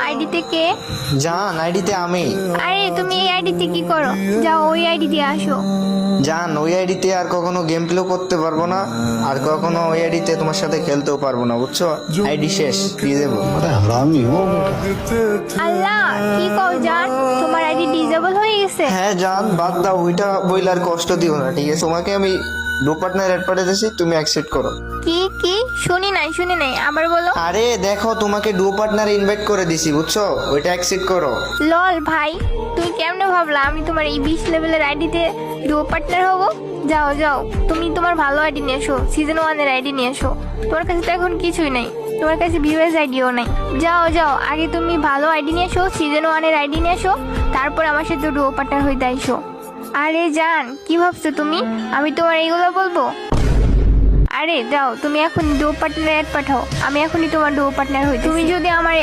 আইডিতে কে? জান, আইডিতে আমি। আরে তুমি এই আইডিতে কি করো? যাও ওই আইডি দিয়ে আসো। জান, ওই আইডিতে আর কখনো গেম প্লে করতে পারবো না, আর কখনো ওই আইডিতে তোমার সাথে খেলতেও পারবো না, বুঝছো? আইডি শেষ, দিয়ে দেবো। हरामी हो बेटा। আল্লাহ, কি কও জান, তোমার আইডি ডিজেবল হয়ে গেছে? হ্যাঁ জান, বাদ দাও ওইটা, বইলে আর কষ্ট দিও না, ঠিক আছে? তোমাকে আমি ডো পার্টনার অ্যাড পাঠিয়ে দিয়েছি, তুমি অ্যাকসেপ্ট করো। কি শুনি নাই, আবার বলো। আরে দেখো, তোমাকে ডো পার্টনার ইনভাইট করে দিছি, বুঝছো? ওইটা অ্যাকসেপ্ট করো। লল ভাই, তুই কেমনে ভাবলা আমি তোমার এই 20 লেভেলের আইডিতে ডুও পার্টনার হব? যাও তুমি তোমার ভালো আইডি নিয়ে এসো, সিজন 1 এর আইডি নিয়ে এসো। তোমার কাছে তো এখন কিছুই নাই, তোমার কাছে ভিউয়ার্স আইডিও নাই। যাও আগে তুমি ভালো আইডি নিয়ে এসো, সিজন 1 এর আইডি নিয়ে এসো, তারপর আমার সাথে ডুও পার্টনার হইতে আইসো। আরে জান, কি ভাবছো তুমি আমি তোমার এইগুলো বলবো? আরে যাও, তুমি এখন ডুও পার্টনার অ্যাড পাঠাও, আমি এখনই তোমার ডুও পার্টনার হই। তুমি যদি আমার